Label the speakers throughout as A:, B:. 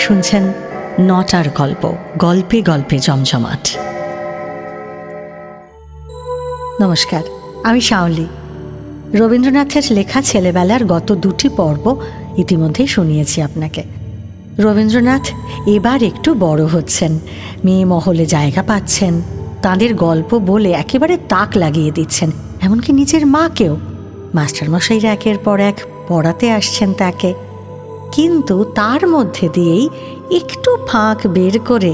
A: শুনছেন নটার গল্প, গল্পে গল্পে জমজমাট। নমস্কার, আমি শাওলি। রবীন্দ্রনাথের লেখা ছেলেবেলার গত দুটি পর্ব ইতিমধ্যেই শুনিয়েছি আপনাকে। রবীন্দ্রনাথ এবার একটু বড় হচ্ছেন, মেয়ে মহলে জায়গা পাচ্ছেন, তাঁদের গল্প বলে একেবারে তাক লাগিয়ে দিচ্ছেন, এমনকি নিজের মাকেও। মাস্টারমশাইরা একের পর এক পড়াতে আসছেন তাকে। কিন্তু তার মধ্যে দিয়েই একটু ফাঁক বের করে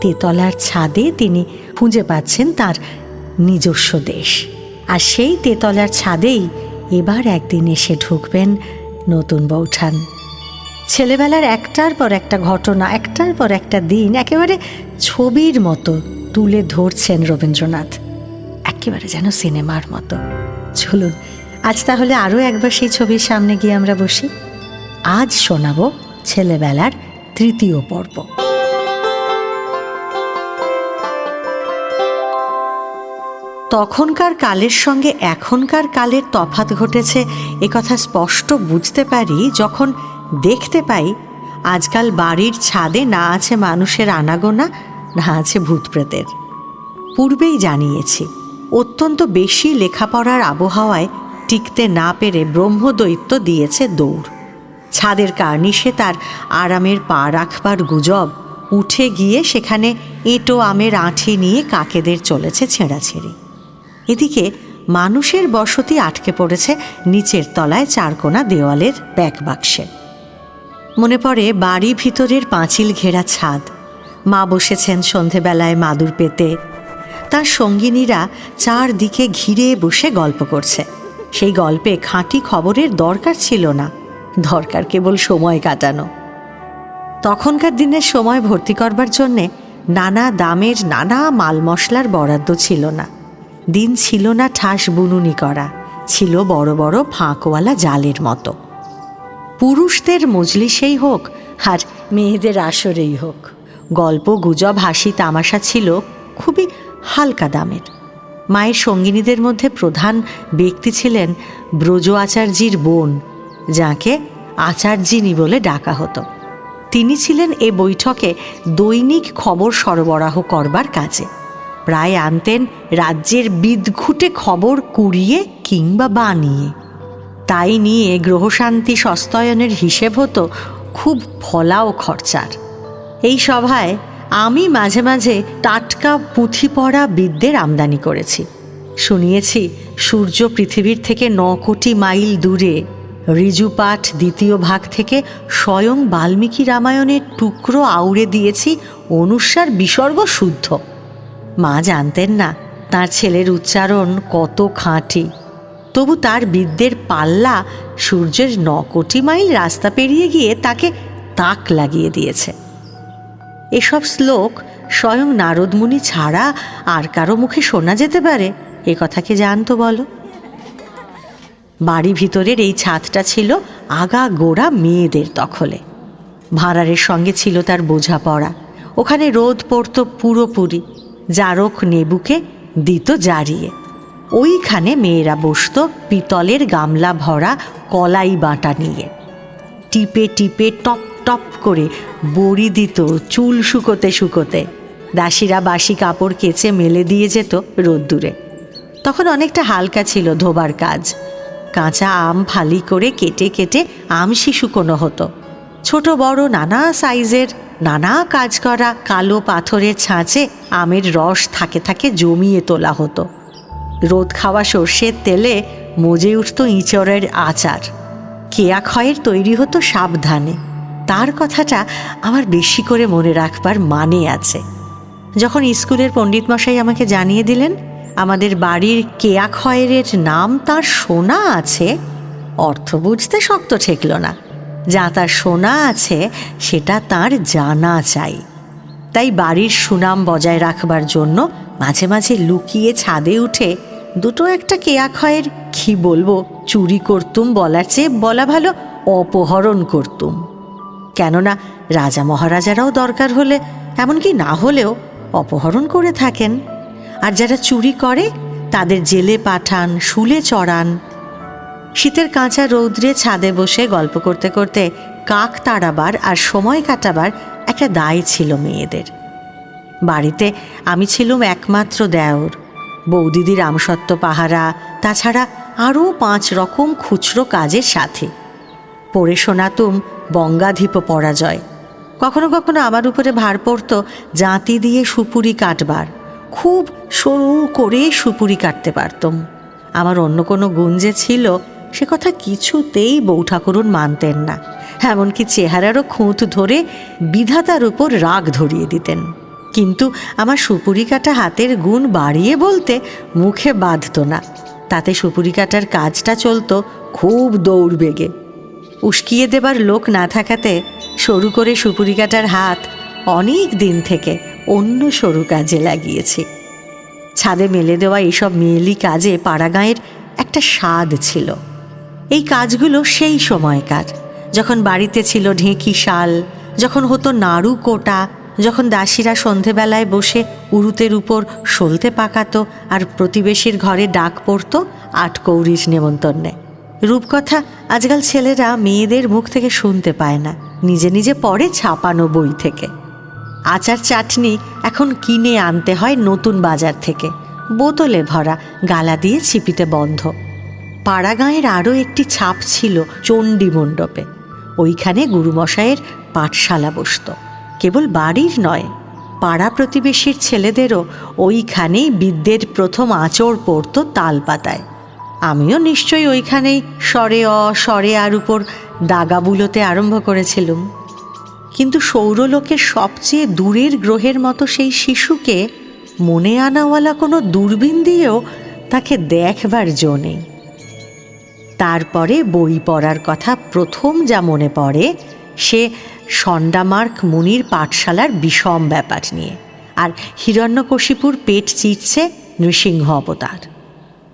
A: তেতলার ছাদে তিনি খুঁজে পাচ্ছেন তার নিজস্ব দেশ। আর সেই তেতলার ছাদেই এবার একদিন এসে ঢুকবেন নতুন বৌঠান। ছেলেবেলার একটার পর একটা ঘটনা, একটার পর একটা দিন একেবারে ছবির মতো তুলে ধরছেন রবীন্দ্রনাথ, একেবারে যেন সিনেমার মতো। চলুন আজ তাহলে আরও একবার সেই ছবির সামনে গিয়ে আমরা বসি। আজ শোনাব ছেলেবেলার তৃতীয় পর্ব। তখনকার কালের সঙ্গে এখনকার কালের তফাৎ ঘটেছে একথা স্পষ্ট বুঝতে পারি যখন দেখতে পাই আজকাল বাড়ির ছাদে না আছে মানুষের আনাগোনা, না আছে ভূতপ্রেতের। পূর্বেই জানিয়েছি, অত্যন্ত বেশি লেখাপড়ার আবহাওয়ায় টিকতে না পেরে ব্রহ্মদৈত্য দিয়েছে দৌড়। ছাদের কার্নিশে তার আরামের পা রাখবার গুজব উঠে গিয়ে সেখানে এঁটো আমের আঁঠি নিয়ে কাকেদের চলেছে ছেঁড়াছেঁড়ি। এদিকে মানুষের বসতি আটকে পড়েছে নিচের তলায় চারকোনা দেওয়ালের ব্যাক বাক্সে। মনে পড়ে বাড়ি ভিতরের পাঁচিল ঘেরা ছাদ। মা বসেছেন সন্ধেবেলায় মাদুর পেতে, তার সঙ্গিনীরা চারদিকে ঘিরে বসে গল্প করছে। সেই গল্পে খাঁটি খবরের দরকার ছিল না, দরকার কেবল সময় কাটানো। তখনকার দিনের সময় ভর্তি করবার জন্যে নানা দামের নানা মাল মশলার বরাদ্দ ছিল না। দিন ছিল না ঠাস বুনুনি করা, ছিল বড় বড় ফাঁকওয়ালা জালের মতো। পুরুষদের মজলিসেই হোক আর মেয়েদের আসরেই হোক, গল্প গুজব হাসি তামাশা ছিল খুবই হালকা দামের। মায়ের সঙ্গিনীদের মধ্যে প্রধান ব্যক্তি ছিলেন ব্রজ আচার্যির বোন, যাকে আচার্যিনী বলে ডাকা হতো। তিনি ছিলেন এ বৈঠকে দৈনিক খবর সরবরাহ করবার কাজে। প্রায় আনতেন রাজ্যের বিদঘুটে খবর কুড়িয়ে কিংবা বানিয়ে। তাই নিয়ে গ্রহশান্তি সস্তয়নের হিসেব হতো খুব ফলাও খরচার। এই সভায় আমি মাঝে মাঝে টাটকা পুঁথি পড়া বিদ্যের আমদানি করেছি। শুনিয়েছি সূর্য পৃথিবীর থেকে 9 কোটি মাইল দূরে। ঋজুপাঠ দ্বিতীয় ভাগ থেকে স্বয়ং বাল্মীকি রামায়ণের টুকরো আউড়ে দিয়েছি অনুস্বার বিসর্গ শুদ্ধ। মা জানতেন না তার ছেলের উচ্চারণ কত খাঁটি, তবু তার বিদ্যের পাল্লা সূর্যের 9 কোটি মাইল রাস্তা পেরিয়ে গিয়ে তাকে তাক লাগিয়ে দিয়েছে। এসব শ্লোক স্বয়ং নারদমুনি ছাড়া আর কারো মুখে শোনা যেতে পারে, এ কথা কি জানতো বলো? বাড়ি ভিতরের এই ছাদটা ছিল আগা গোড়া মেয়েদের দখলে। ভাঁড়ারের সঙ্গে ছিল তার বোঝাপড়া। ওখানে রোদ পড়ত পুরোপুরি, জারক নেবুকে দিত জারিয়ে। ওইখানে মেয়েরা বসত পিতলের গামলা ভরা কলাই বাটা নিয়ে। টিপে টিপে টপ টপ করে বড়ি দিত চুল শুকোতে শুকোতে। দাসীরা বাসি কাপড় কেচে মেলে দিয়ে যেত রোদ্দুরে। তখন অনেকটা হালকা ছিল ধোবার কাজ। কাঁচা আম ফালি করে কেটে কেটে আমশি শুকোনো হতো। ছোট বড় নানা সাইজের নানা কাজ করা কালো পাথরের ছাঁচে আমের রস থাকে থাকে জমিয়ে তোলা হতো। রোদ খাওয়া সর্ষের তেলে মজে উঠত ইঁচড়ের আচার। কেয়া খয়ের তৈরি হতো সাবধানে। তার কথাটা আমার বেশি করে মনে রাখবার মানে আছে। যখন স্কুলের পণ্ডিতমশাই আমাকে জানিয়ে দিলেন আমাদের বাড়ির কেয়া খয়ের নাম তার শোনা আছে, অর্থ বুঝতে শক্ত ঠেকল না। যা তার শোনা আছে সেটা তার জানা চাই। তাই বাড়ির সুনাম বজায় রাখবার জন্য মাঝে মাঝে লুকিয়ে ছাদে উঠে দুটো একটা কেয়া খয়ের কি বলবো চুরি করতুম বলার চেয়ে বলা ভালো অপহরণ করতুম। কেননা রাজা মহারাজারাও দরকার হলে, এমনকি না হলেও অপহরণ করে থাকেন। আর যারা চুরি করে তাদের জেলে পাঠান, শুলে চড়ান। শীতের কাঁচা রৌদ্রে ছাদে বসে গল্প করতে করতে কাক তাড়াবার আর সময় কাটাবার একটা দায় ছিল মেয়েদের। বাড়িতে আমি ছিলুম একমাত্র দেওর, বৌদিদির আমসত্ত্ব পাহারা, তাছাড়া আরও 5 রকম খুচরো কাজের সাথে। পড়ে শোনাতুম বঙ্গাধিপ পরাজয়। কখনো কখনো আমার উপরে ভার পড়ত জাঁতি দিয়ে সুপুরি কাটবার। খুব সরু করে সুপুরি কাটতে পারতুম। আমার অন্য কোনো গুণ যে ছিল সে কথা কিছুতেই বউ ঠাকুরুন মানতেন না, এমনকি চেহারারও খুঁত ধরে বিধাতার উপর রাগ ধরিয়ে দিতেন। কিন্তু আমার সুপুরি কাটা হাতের গুণ বাড়িয়ে বলতে মুখে বাঁধত না। তাতে সুপুরি কাটার কাজটা চলত খুব দৌড়বেগে। উস্কিয়ে দেবার লোক না থাকাতে সরু করে সুপুরি কাটার হাত অনেক দিন থেকে অন্য সরু কাজে লাগিয়েছি। ছাদে মেলে দেওয়া এইসব মেয়েলি কাজে পাড়াগাঁয়ের একটা স্বাদ ছিল। এই কাজগুলো সেই সময়কার, যখন বাড়িতে ছিল ঢেঁকি শাল, যখন হতো নাড়ু কোটা, যখন দাসীরা সন্ধেবেলায় বসে উরুতের উপর সলতে পাকাতো আর প্রতিবেশীর ঘরে ডাক পড়তো 8 কৌড়ির নেমন্তন্নে। রূপকথা আজকাল ছেলেরা মেয়েদের মুখ থেকে শুনতে পায় না, নিজে নিজে পড়ে ছাপানো বই থেকে। আচার চাটনি এখন কিনে আনতে হয় নতুন বাজার থেকে, বোতলে ভরা, গালা দিয়ে ছিপিতে বন্ধ। পাড়াগাঁয়ের আরও একটি ছাপ ছিল চণ্ডী মণ্ডপে। ওইখানে গুরুমশায়ের পাঠশালা বসত। কেবল বাড়ির নয়, পাড়া প্রতিবেশীর ছেলেদেরও ওইখানেই বিদ্যের প্রথম আঁচড় পড়ত তালপাতায়। আমিও নিশ্চয়ই ওইখানেই স্বরে অ স্বরে আর উপর দাগা বুলোতে আরম্ভ করেছিলুম। কিন্তু সৌরলোকের সবচেয়ে দূরের গ্রহের মতো সেই শিশুকে মনে আনাওয়ালা কোনো দূরবীন দিয়েও তাকে দেখবার জো নেই। তারপরে বই পড়ার কথা প্রথম যা মনে পড়ে সে সন্ডামার্ক মুনির পাঠশালার বিষম ব্যাপার নিয়ে, আর হিরণ্যকশিপুর পেট চিরছে নৃসিংহ অবতার।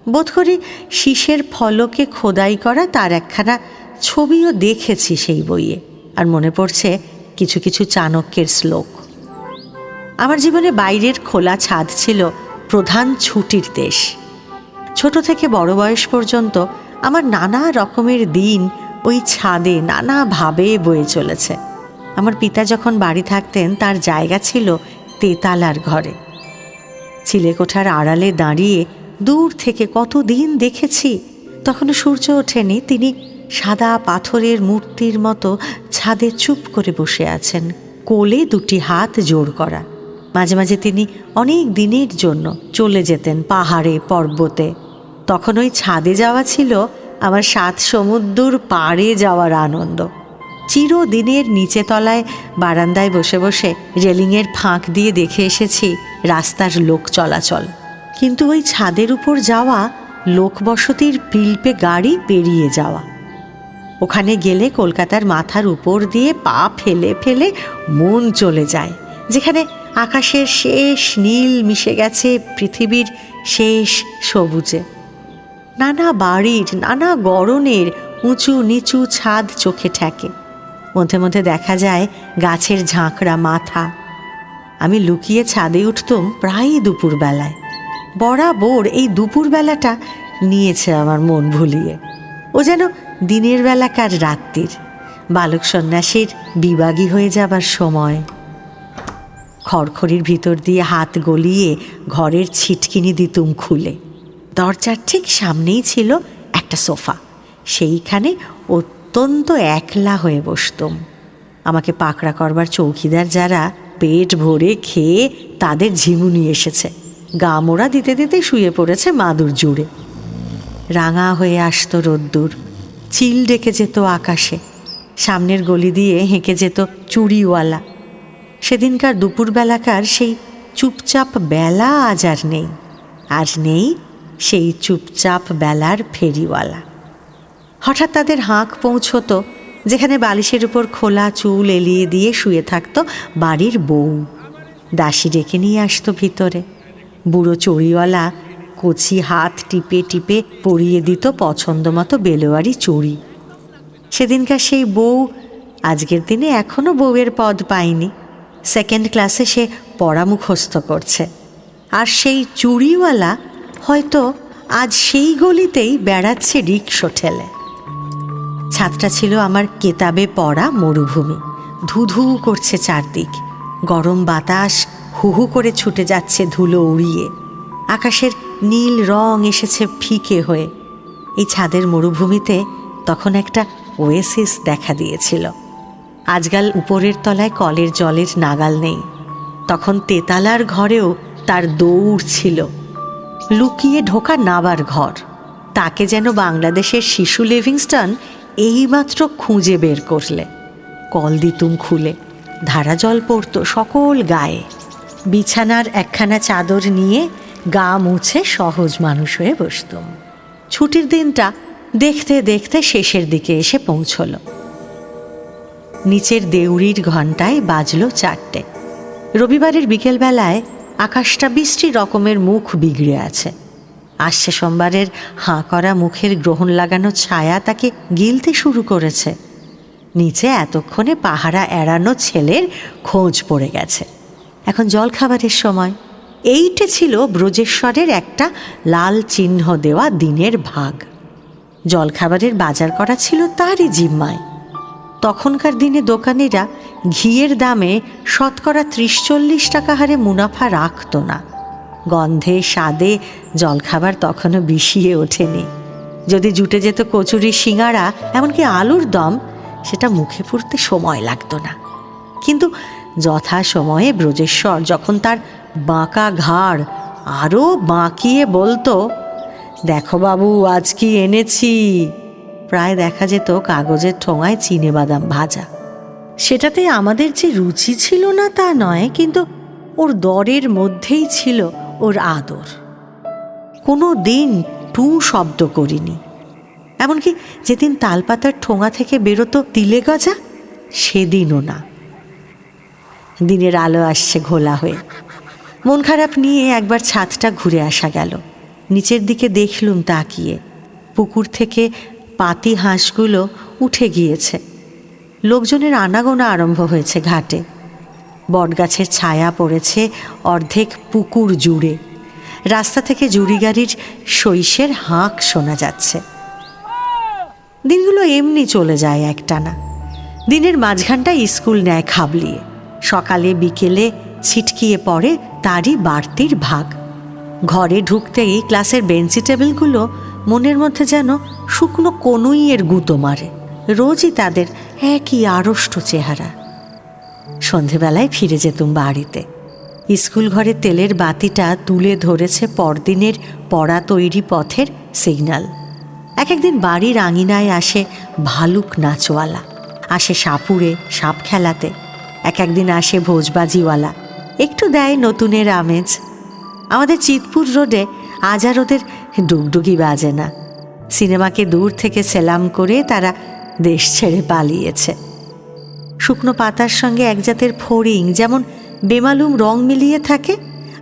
A: বোধ করি শীষের ফলকে খোদাই করা তার একখানা ছবিও দেখেছি সেই বইয়ে, আর মনে পড়ছে কিছু কিছু চাণক্যের শ্লোক। আমার জীবনে বাইরের খোলা ছাদ ছিল প্রধান ছুটির দেশ। ছোট থেকে বড় বয়স পর্যন্ত আমার নানা রকমের দিন ওই ছাদে নানাভাবে বয়ে চলেছে। আমার পিতা যখন বাড়ি থাকতেন তার জায়গা ছিল তেতালার ঘরে। চিলেকোঠার আড়ালে দাঁড়িয়ে দূর থেকে কতদিন দেখেছি, তখনও সূর্য ওঠেনি, তিনি সাদা পাথরের মূর্তির মতো ছাদে চুপ করে বসে আছেন, কোলে 2টি হাত জোড় করা। মাঝে মাঝে তিনি অনেক দিনের জন্য চলে যেতেন পাহাড়ে পর্বতে। তখন ওই ছাদে যাওয়া ছিল আমার 7 সমুদ্র পাড়ে যাওয়ার আনন্দ। চিরদিনের নিচে তলায় বারান্দায় বসে বসে রেলিংয়ের ফাঁক দিয়ে দেখে এসেছি রাস্তার লোক চলাচল, কিন্তু ওই ছাদের উপর যাওয়া লোকবসতির পিলপে গাড়ি পেরিয়ে যাওয়া। ওখানে গেলে কলকাতার মাথার উপর দিয়ে পা ফেলে ফেলে মন চলে যায়, যেখানে আকাশের শেষ নীল মিশে গেছে পৃথিবীর শেষ সবুজে। নানা বাড়ির নানা গড়নের উঁচু নিচু ছাদ চোখে ঠেকে, মধ্যে মধ্যে দেখা যায় গাছের ঝাঁকড়া মাথা। আমি লুকিয়ে ছাদে উঠতুম প্রায় দুপুরবেলায়। বরাবর এই দুপুরবেলাটা নিয়েছে আমার মন ভুলিয়ে। ও যেন দিনের বেলাকার রাত্রির বালক সন্ন্যাসীর বিবাগী হয়ে যাবার সময়। খড়খড়ির ভিতর দিয়ে হাত গলিয়ে ঘরের ছিটকিনি দিতুম খুলে। দরজার ঠিক সামনেই ছিল একটা সোফা, সেইখানে অত্যন্ত একলা হয়ে বসতুম। আমাকে পাকড়া করবার চৌকিদার যারা পেট ভরে খেয়ে তাদের ঝিমুনি এসেছে, গা মোড়া দিতে দিতে শুয়ে পড়েছে মাদুর জুড়ে। রাঙা হয়ে আসতো রোদ্দুর, চিল ডেকে যেত আকাশে, সামনের গলি দিয়ে হেঁকে যেত চুড়িওয়ালা। সেদিনকার দুপুরবেলাকার সেই চুপচাপ বেলা আজ আর নেই, আর নেই সেই চুপচাপ বেলার ফেরিওয়ালা। হঠাৎ তাদের হাঁক পৌঁছতো যেখানে বালিশের উপর খোলা চুল এলিয়ে দিয়ে শুয়ে থাকতো বাড়ির বউ। দাসী ডেকে নিয়ে আসতো ভিতরে। বুড়ো চড়িওয়ালা কচি হাত টিপে টিপে পরিয়ে দিত পছন্দ মতো বেলোয়ারি চড়ি। সেদিনকার সেই বউ আজকের দিনে এখনও বউয়ের পদ পায়নি। 2nd ক্লাসে সে পড়া মুখস্থ করছে। আর সেই চুড়িওয়ালা হয়তো আজ সেই গলিতেই বেড়াচ্ছে রিকশো ঠেলে। ছাদটা ছিল আমার কেতাবে পড়া মরুভূমি। ধুধু করছে চারদিক, গরম বাতাস হু হু করে ছুটে যাচ্ছে ধুলো উড়িয়ে। আকাশের নীল রং এসেছে ফিকে হয়ে। এই ছাদের মরুভূমিতে তখন একটা ওয়েসিস দেখা দিয়েছিল। আজকাল উপরের তলায় কলের জলের নাগাল নেই। তখন তেতালার ঘরেও তার দৌড় ছিল। লুকিয়ে ঢোকা নাবার ঘর, তাকে যেন বাংলাদেশের শিশু লিভিংস্টন এইমাত্র খুঁজে বের করলে। কল দিতুম খুলে, ধারা জল পড়ত সকল গায়ে। বিছানার একখানা চাদর নিয়ে গা মুছে সহজ মানুষ হয়ে বসতুম। ছুটির দিনটা দেখতে দেখতে শেষের দিকে এসে পৌঁছল। নিচের দেউড়ির ঘণ্টায় বাজল 4টে। রবিবারের বিকেলবেলায় আকাশটা বৃষ্টি রকমের মুখ বিগড়ে আছে। আসছে সোমবারের হাঁ করা মুখের গ্রহণ লাগানো ছায়া তাকে গিলতে শুরু করেছে। নিচে এতক্ষণে পাহারা এড়ানো ছেলের খোঁজ পড়ে গেছে। এখন জলখাবারের সময়। এইটে ছিল ব্রজেশ্বরের একটা লাল চিহ্ন দেওয়া দিনের ভাগ। জলখাবারের বাজার করা ছিল তারই জিম্মায়। তখনকার দিনে দোকানিরা ঘিয়ের দামে শতকরা 30-40 টাকা হারে মুনাফা রাখত না। গন্ধে স্বাদে জলখাবার তখনও বিষিয়ে ওঠেনি। যদি জুটে যেত কচুরি, সিঙাড়া, এমনকি আলুর দম, সেটা মুখে পুরতে সময় লাগতো না। কিন্তু যথা সময়ে ব্রজেশ্বর যখন তার বাঁকা ঘাড় আরও বাঁকিয়ে বলতো, দেখো বাবু আজ কি এনেছি, প্রায় দেখা যেত কাগজের ঠোঙায় চিনেবাদাম ভাজা। সেটাতে আমাদের যে রুচি ছিল না তা নয়, কিন্তু ওর দরের মধ্যেই ছিল ওর আদর। কোনো দিন টু শব্দ করিনি। এমনকি যেদিন তালপাতার ঠোঙা থেকে বেরোতো তিলে গজা, সেদিনও না। দিনের আলো আসছে ঘোলা হয়ে। মন খারাপ নিয়ে একবার ছাদটা ঘুরে আসা গেল। নিচের দিকে দেখলুম তাকিয়ে, পুকুর থেকে পাতি হাঁসগুলো উঠে গিয়েছে। লোকজনের আনাগোনা আরম্ভ হয়েছে ঘাটে। বটগাছের ছায়া পড়েছে অর্ধেক পুকুর জুড়ে। রাস্তা থেকে জুড়ি গাড়ির শৈশের হাঁক শোনা যাচ্ছে। দিনগুলো এমনি চলে যায় একটানা। দিনের মাঝখানটায় স্কুল নেয় খাবলিয়ে। সকালে বিকেলে ছিটকিয়ে পড়ে তারই বাড়তির ভাগ। ঘরে ঢুকতেই ক্লাসের বেঞ্চি টেবিলগুলো মনের মধ্যে যেন শুকনো কনুইয়ের গুঁতো মারে। রোজই তাদের একই আড়ষ্ট চেহারা। সন্ধেবেলায় ফিরে যেতুম বাড়িতে। স্কুল ঘরে তেলের বাতিটা তুলে ধরেছে পরদিনের পড়া তৈরি পথের সিগন্যাল। এক একদিন বাড়ির আঙিনায় আসে ভালুক নাচওয়ালা, আসে সাপুড়ে সাপ খেলাতে। এক একদিন আসে ভোজবাজিওয়ালা, একটু দেয় নতুনের আমেজ। আমাদের চিতপুর রোডে আজ আর ওদের ডুগডুগি বাজে না। সিনেমাকে দূর থেকে সেলাম করে তারা দেশ ছেড়ে পালিয়েছে। শুকনো পাতার সঙ্গে এক জাতের ফড়িং যেমন বেমালুম রং মিলিয়ে থাকে,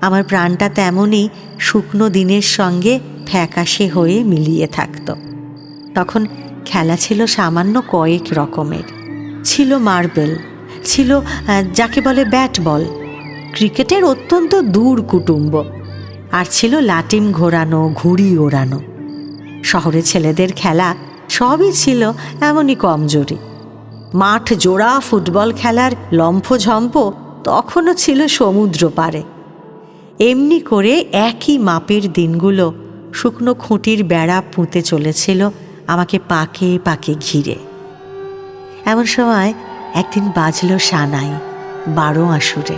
A: আমার প্রাণটা তেমনই শুকনো দিনের সঙ্গে ফ্যাকাশে হয়ে মিলিয়ে থাকত। তখন খেলা ছিল সামান্য কয়েক রকমের। ছিল মার্বেল, ছিল যাকে বলে ব্যাট বল, ক্রিকেটের অত্যন্ত দূর কুটুম্ব, আর ছিল লাটিম ঘোরানো, ঘুড়ি ওড়ানো। শহরে ছেলেদের খেলা সবই ছিল এমনই কমজোরি। মাঠ জোড়া ফুটবল খেলার লম্ফঝম্প তখনও ছিল সমুদ্র পারে। এমনি করে একই মাপের দিনগুলো শুকনো খুঁটির বেড়া পুঁতে চলেছিল আমাকে পাকে পাকে ঘিরে। এমন সময় একদিন বাজল সানাই, 12 আশুরে।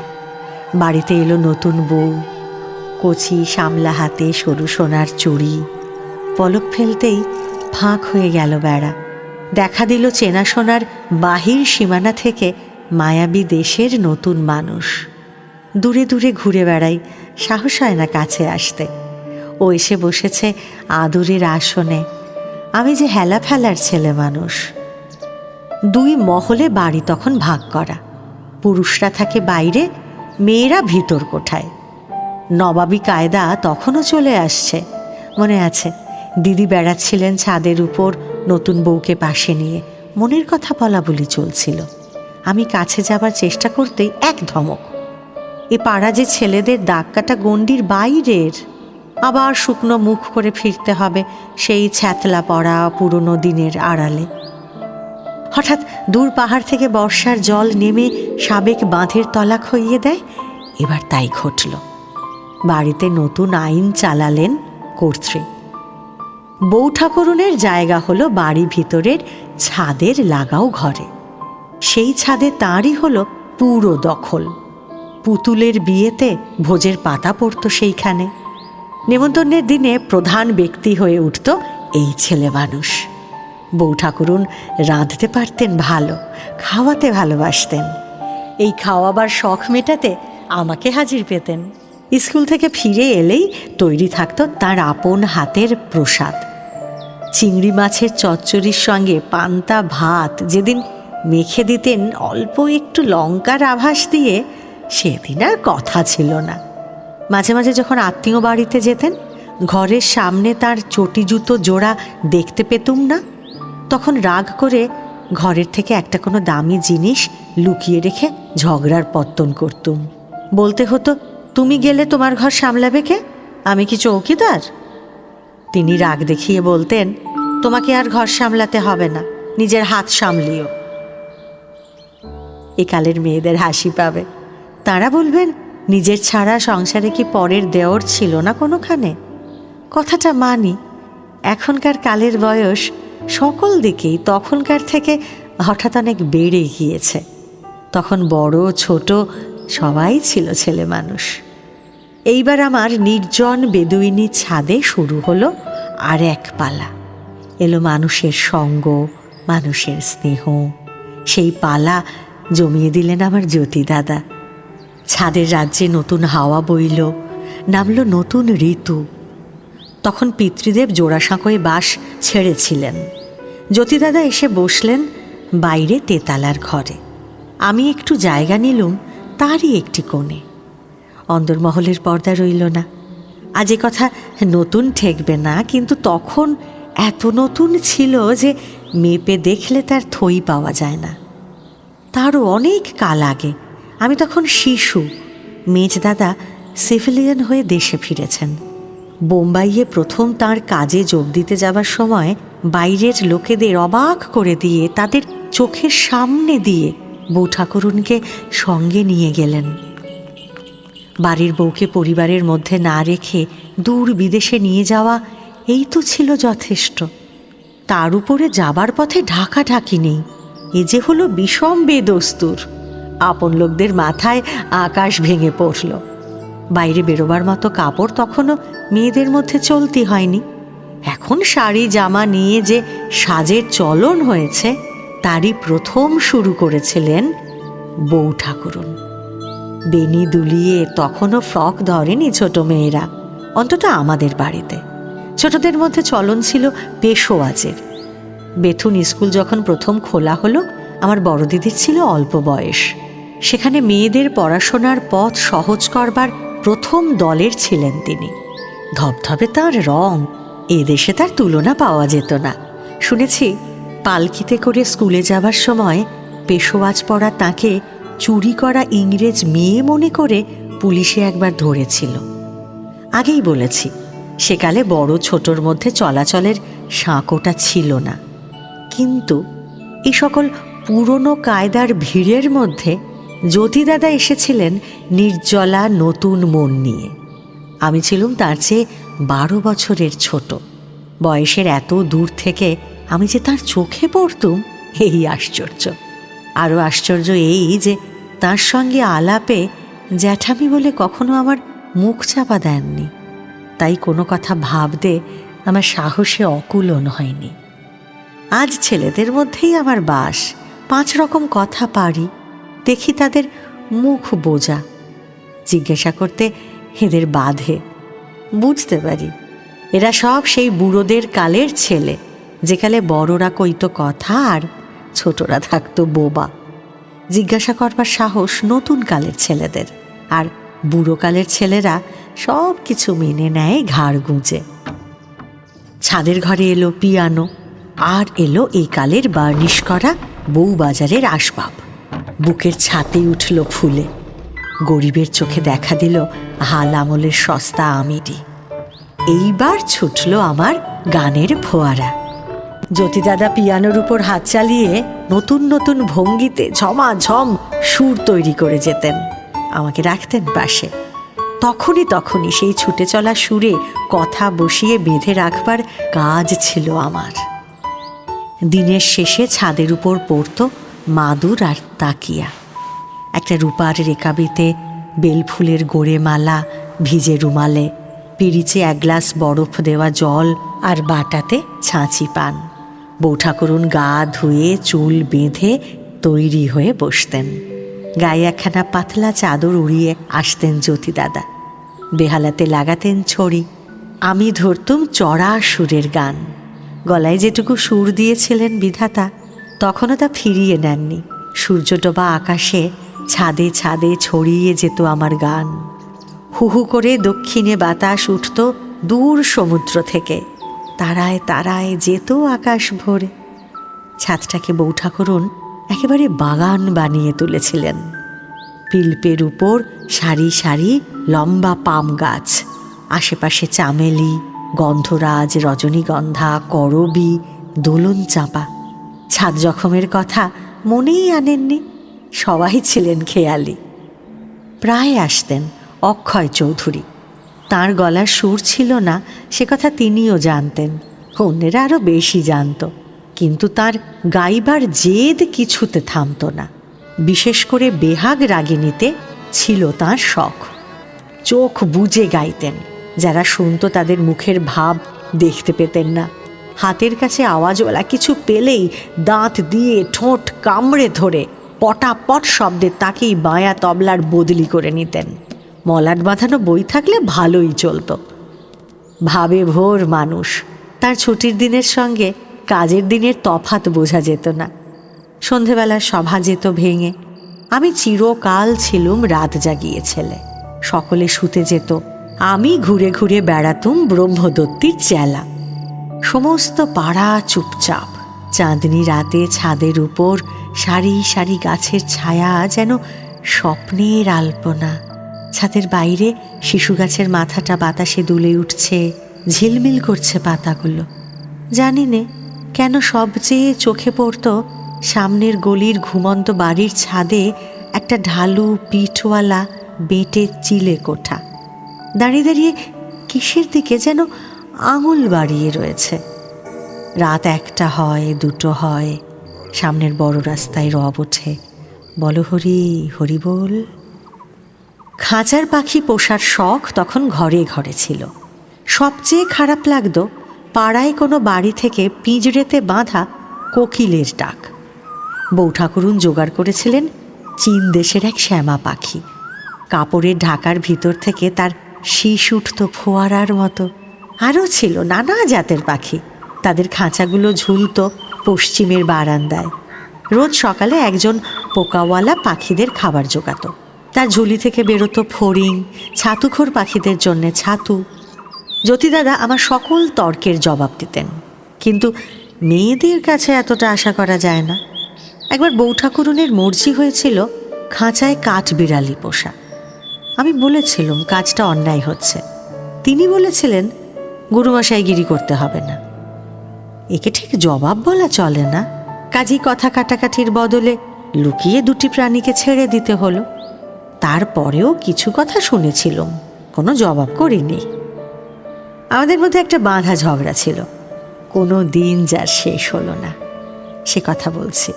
A: বাড়িতে এলো নতুন বউ, কচি সামলা হাতে সরু সোনার চুড়ি। পলক ফেলতেই ফাঁক হয়ে গেল বেড়া। দেখা দিল চেনাশোনার বাহির সীমানা থেকে মায়াবী দেশের নতুন মানুষ। দূরে দূরে ঘুরে বেড়াই, সাহস হয় না কাছে আসতে। ও এসে বসেছে আদরের আসনে। আমি যে হেলা ফেলার ছেলে মানুষ। 2 মহলে বাড়ি তখন ভাগ করা। পুরুষরা থাকে বাইরে, মেয়েরা ভিতর কোঠায়। নবাবী কায়দা তখনও চলে আসছে। মনে আছে, দিদি বেড়াচ্ছিলেন ছাদের উপর নতুন বউকে পাশে নিয়ে। মনের কথা বলা বলি চলছিল। আমি কাছে যাবার চেষ্টা করতেই এক ধমক। এ পাড়া যে ছেলেদের দাগ কাটা গণ্ডির বাইরের। আবার শুকনো মুখ করে ফিরতে হবে সেই ছ্যাতলা পড়া পুরনো দিনের আড়ালে। হঠাৎ দূর পাহাড় থেকে বর্ষার জল নেমে সাবেক বাঁধের তলা খইয়ে দেয়। এবার তাই ঘটল। বাড়িতে নতুন আইন চালালেন কর্ত্রী। বউ ঠাকুরুনের জায়গা হলো বাড়ি ভিতরের ছাদের লাগাও ঘরে। সেই ছাদে তাঁরই হলো পুরো দখল। পুতুলের বিয়েতে ভোজের পাতা পড়ত সেইখানে। নেমন্তন্নের দিনে প্রধান ব্যক্তি হয়ে উঠত এই ছেলে মানুষ। বউ ঠাকুরুন রাঁধতে পারতেন ভালো, খাওয়াতে ভালোবাসতেন। এই খাওয়াবার শখ মেটাতে আমাকে হাজির পেতেন। স্কুল থেকে ফিরে এলেই তৈরি থাকতো তার আপন হাতের প্রসাদ। চিংড়ি মাছের চচ্চড়ির সঙ্গে পান্তা ভাত যেদিন মেখে দিতেন অল্প একটু লঙ্কার আভাস দিয়ে, সেদিন আর কথা ছিল না। মাঝে মাঝে যখন আত্মীয় বাড়িতে যেতেন, ঘরের সামনে তার চটি জুতো জোড়া দেখতে পেতুম না, তখন রাগ করে ঘরের থেকে একটা কোনো দামি জিনিস লুকিয়ে রেখে ঝগড়ার পত্তন করতুম। বলতে হতো, তুমি গেলে তোমার ঘর সামলাবে কে? আমি কি চৌকিদার? তিনি রাগ দেখিয়ে বলতেন, তোমাকে আর ঘর সামলাতে হবে না, নিজের হাত সামলিও। একালের মেয়েদের হাসি পাবে। তারা বলবেন, নিজের ছাড়া সংসারে কি পরের দেওর ছিল না কোনোখানে? কথাটা মানি। এখনকার কালের বয়স সকল দিকেই তখনকার থেকে হঠাৎ অনেক বেড়ে গিয়েছে। তখন বড় ছোট সবাই ছিল ছেলে মানুষ। এইবার আমার নির্জন বেদুইনি ছাদে শুরু হলো আর এক পালা। এলো মানুষের সঙ্গ, মানুষের স্নেহ। সেই পালা জমিয়ে দিলেন আমার জ্যোতি দাদা। ছাদের রাজ্যে নতুন হাওয়া বইল, নামলো নতুন ঋতু। তখন পিতৃদেব জোড়াসাঁকোয় বাস ছেড়েছিলেন। জ্যোতিদাদা এসে বসলেন বাইরে তেতালার ঘরে। আমি একটু জায়গা নিলুম তারই একটি কোণে। অন্দরমহলের পর্দা রইল না। আজ এ কথা নতুন ঠেকবে না, কিন্তু তখন এত নতুন ছিল যে মেপে দেখলে তার থই পাওয়া যায় না। তারও অনেক কাল আগে, আমি তখন শিশু। মেজদাদা সিভিলিয়ান হয়ে দেশে ফিরেছেন। বোম্বাইয়ে প্রথম তার কাজে যোগ দিতে যাবার সময় বাইরের লোকেদের অবাক করে দিয়ে তাদের চোখের সামনে দিয়ে বউ ঠাকুরুনকে সঙ্গে নিয়ে গেলেন। বাড়ির বউকে পরিবারের মধ্যে না রেখে দূর বিদেশে নিয়ে যাওয়া এই তো ছিল যথেষ্ট। তার উপরে যাবার পথে ঢাকাঢাকি নেই। এ যে হলো বিষম বেদস্তুর। আপন লোকদের মাথায় আকাশ ভেঙে পড়ল। বাইরে বেরোবার মতো কাপড় তখনও মেয়েদের মধ্যে চলতি হয়নি। এখন শাড়ি জামা নিয়ে যে সাজের চলন হয়েছে, তারই প্রথম শুরু করেছিলেন বউ ঠাকুরুন। বেনি দুলিয়ে তখনও ফ্রক ধরেনি ছোট মেয়েরা, অন্তত আমাদের বাড়িতে। ছোটদের মধ্যে চলন ছিল পেশোয়াজের। বেথুন স্কুল যখন প্রথম খোলা হলো, আমার বড় দিদির ছিল অল্প বয়স। সেখানে মেয়েদের পড়াশোনার পথ সহজ করবার প্রথম দলের ছিলেন তিনি। ধবধবে তাঁর রং, এদেশে তার তুলনা পাওয়া যেত না। শুনেছি পালকিতে করে স্কুলে যাবার সময় পেশোয়াজ পরা তাঁকে চুরি করা ইংরেজ মেয়ে মনে করে পুলিশে একবার ধরেছিল। আগেই বলেছি, সেকালে বড় ছোটর মধ্যে চলাচলের সাঁকোটা ছিল না। কিন্তু এই সকল পুরনো কায়দার ভিড়ের মধ্যে জ্যোতিদাদা এসেছিলেন নির্জলা নতুন মন নিয়ে। আমি ছিলুম তার চেয়ে 12 বছরের ছোট। বয়সের এত দূর থেকে আমি যে তার চোখে পড়তুম, এই আশ্চর্য। আরও আশ্চর্য এই যে তার সঙ্গে আলাপে জ্যাঠামি বলে কখনো আমার মুখ চাপা দেননি। তাই কোনো কথা ভাবতে আমার সাহসে অকুলন হয়নি। আজ ছেলেদের মধ্যেই আমার বাস। 5 রকম কথা পারি, দেখি তাদের মুখ বোঝা। জিজ্ঞাসা করতে এদের বাধে। বুঝতে পারি এরা সব সেই বুড়োদের কালের ছেলে, যেকালে বড়রা কইতো কথা আর ছোটরা থাকতো বোবা। জিজ্ঞাসা করবার সাহস নতুন কালের ছেলেদের, আর বুড়ো কালের ছেলেরা সব কিছু মেনে নেয় ঘাড় গুঁজে। ছাদের ঘরে এলো পিয়ানো, আর এলো এই কালের বার্নিশ করা বউবাজারের আসবাব। বুকের ছাতে উঠল ফুলে। গরিবের চোখে দেখা দিল হাল আমলের সস্তা আমিরি। এইবার ছুটল আমার গানের ফোয়ারা। জ্যোতিদাদা পিয়ানোর উপর হাত চালিয়ে নতুন নতুন ভঙ্গিতে ঝমাঝম সুর তৈরি করে যেতেন, আমাকে রাখতেন পাশে। তখনই সেই ছুটে চলা সুরে কথা বসিয়ে বেঁধে রাখবার কাজ ছিল আমার। দিনের শেষে ছাদের উপর পড়তো মাদুর আর তাকিয়া। একটা রূপার রেকাবিতে বেলফুলের গোড়ে মালা, ভিজে রুমালে, পিরিচে এক গ্লাস বরফ দেওয়া জল আর বাটাতে ছাঁচি পান। বৌঠাকুরুন গা ধুয়ে চুল বেঁধে তৈরি হয়ে বসতেন। গায়ে একখানা পাতলা চাদর উড়িয়ে আসতেন জ্যোতিদাদা। বেহালাতে লাগাতেন ছড়ি। আমি ধরতুম চড়া সুরের গান। গলায় যেটুকু সুর দিয়েছিলেন বিধাতা, তখনও তা ফিরিয়ে নেননি। সূর্যডোবা আকাশে ছাদে ছাদে ছড়িয়ে যেত আমার গান। হুহু করে দক্ষিণে বাতাস উঠত দূর সমুদ্র থেকে। তারায় তারায় যেত আকাশ ভরে। ছাদটাকে বৌঠাকুরুন একেবারে বাগান বানিয়ে তুলেছিলেন। পিলপের উপর সারি সারি লম্বা পাম গাছ, আশেপাশে চামেলি, গন্ধরাজ, রজনীগন্ধা, করবী, দোলন চাঁপা। ছাদ জখমের কথা মনেই আনেননি, সবাই ছিলেন খেয়ালি। প্রায় আসতেন অক্ষয় চৌধুরী। তাঁর গলার সুর ছিল না সে কথা তিনিও জানতেন, অন্যেরা আরও বেশি জানত। কিন্তু তার গাইবার জেদ কিছুতে থামত না। বিশেষ করে বেহাগ রাগিনীতে ছিল তাঁর শখ। চোখ বুজে গাইতেন। যারা শুনত তাদের মুখের ভাব দেখতে পেতেন না। হাতের কাছে আওয়াজওয়ালা কিছু পেলেই দাঁত দিয়ে ঠোঁট কামড়ে ধরে পটাপট শব্দে তাকেই বাঁয়া তবলার বদলি করে নিতেন। মলাট বাঁধানো বই থাকলে ভালোই চলত। ভাবে ভোর মানুষ, তার ছুটির দিনের সঙ্গে কাজের দিনের তফাৎ বোঝা যেত না। সন্ধেবেলার সভা যেত ভেঙে। আমি চিরকাল ছিলুম রাত জাগিয়ে ছেলে। সকলে শুতে যেত, আমি ঘুরে ঘুরে বেড়াতুম ব্রহ্মদত্তির চেলা। সমস্ত পাড়া চুপচাপ। চাঁদনি রাতে ছাদের উপর সারি সারি গাছের ছায়া যেন স্বপ্নের আলপনা। ছাদের বাইরে শিশু গাছের মাথাটা বাতাসে দুলে উঠছে, ঝিলমিল করছে পাতাগুলো। জানি নে কেন সবচেয়ে চোখে পড়ত সামনের গলির ঘুমন্ত বাড়ির ছাদে একটা ঢালু পিঠওয়ালা বেঁটে চিলে কোঠা। দাঁড়িয়ে দাঁড়িয়ে কিসের দিকে যেন আঙুল বাড়িয়ে রয়েছে। রাত 1টা হয়, 2টো হয়, সামনের বড় রাস্তায় রব ওঠে, বলো হরি হরি বল। খাঁচার পাখি পোষার শখ তখন ঘরে ঘরে ছিল। সবচেয়ে খারাপ লাগত পাড়ায় কোনো বাড়ি থেকে পিঁজড়েতে বাঁধা কোকিলের ডাক। বৌঠাকুরুন জোগাড় করেছিলেন চীন দেশের এক শ্যামা পাখি। কাপড়ের ঢাকার ভিতর থেকে তার শীষ উঠত ফোয়ারার মতো। আরও ছিল নানা জাতের পাখি। তাদের খাঁচাগুলো ঝুলত পশ্চিমের বারান্দায়। রোজ সকালে একজন পোকাওয়ালা পাখিদের খাবার জোগাত। তার ঝুলি থেকে বেরোতো ফড়িং, ছাতুখোর পাখিদের জন্যে ছাতু। জ্যোতিদাদা আমার সকল তর্কের জবাব দিতেন, কিন্তু মেয়েদের কাছে এতটা আশা করা যায় না। একবার বৌঠাকুরুনের মর্জি হয়েছিল খাঁচায় কাঠবিড়ালি পোষা। আমি বলেছিলাম কাজটা অন্যায় হচ্ছে। তিনি বলেছিলেন গুরুমশাইগিরি করতে হবে না। একে ঠিক জবাব বলা চলে না। কাজেই কথা কাটাকাটির বদলে লুকিয়ে 2টি প্রাণীকে ছেড়ে দিতে হলো। তারপরেও কিছু কথা শুনেছিলাম, কোনো জবাব করিনি। আমাদের মধ্যে একটা বাঁধা ঝগড়া ছিল, কোনো দিন যার শেষ হলো না। সে কথা বলছি।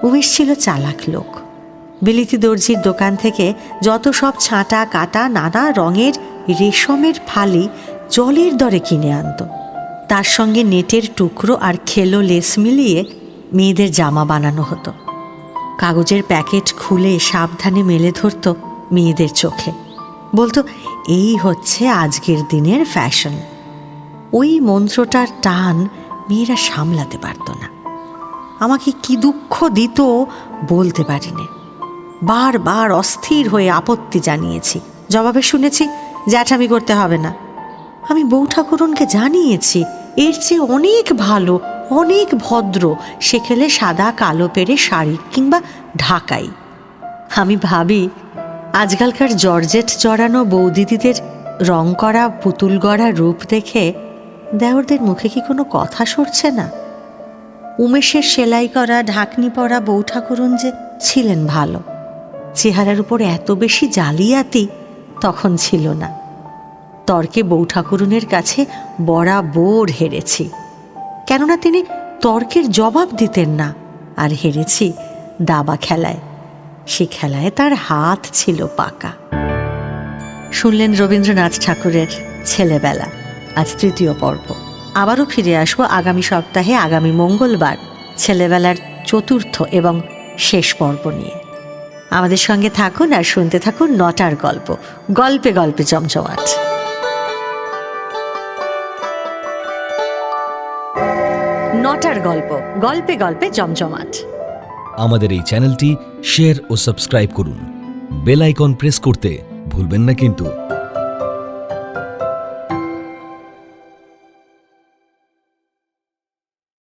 A: উমেশ ছিল চালাক লোক। বিলিতি দর্জির দোকান থেকে যত সব ছাঁটা কাটা নানা রঙের রেশমের ফালি জলের দরে কিনে আনত। তার সঙ্গে নেটের টুকরো আর খেলো লেস মিলিয়ে মেয়েদের জামা বানানো হতো। কাগজের প্যাকেট খুলে সাবধানে মেলে ধরত মেয়েদের চোখে। বলতো এই হচ্ছে আজকের দিনের ফ্যাশন। ওই মন্ত্রটার টান মেয়েরা সামলাতে পারত না। আমাকে কি দুঃখ দিত বলতে পারিনি। বারবার অস্থির হয়ে আপত্তি জানিয়েছি। জবাবে শুনেছি জ্যাঠামি করতে হবে না। আমি বৌঠাকুরুনকে জানিয়েছি এর চেয়ে অনেক ভালো, অনেক ভদ্র সে খেলে সাদা কালো পেরে শাড়ি কিংবা ঢাকাই। আমি ভাবি আজকালকার জর্জেট জড়ানো বৌদিদিদের রং করা পুতুল গড়া রূপ দেখে দেওরদের মুখে কি কোনো কথা সরছে না? উমেশের সেলাই করা ঢাকনি পরা বউ ঠাকুরুন যে ছিলেন ভালো, চেহারার উপর এত বেশি জালিয়াতি তখন ছিল না। তর্কে বউ ঠাকুরুনের কাছে বরাবর হেরেছি, কেননা তিনি তর্কের জবাব দিতেন না, আর হেরেছি দাবা খেলায়। সে খেলায় তার হাত ছিল পাকা। শুনলেন রবীন্দ্রনাথ ঠাকুরের ছেলেবেলা, আজ তৃতীয় পর্ব। আবারও ফিরে আসবো আগামী সপ্তাহে, আগামী মঙ্গলবার, ছেলেবেলার চতুর্থ এবং শেষ পর্ব নিয়ে। আমাদের সঙ্গে থাকুন আর শুনতে থাকুন নটার গল্প, গল্পে গল্পে জমজমাট। নটার গল্প, গল্পে গল্পে জমজমাট।
B: আমাদের এই চ্যানেলটি শেয়ার ও সাবস্ক্রাইব করুন। বেল আইকন প্রেস করতে ভুলবেন না কিন্তু।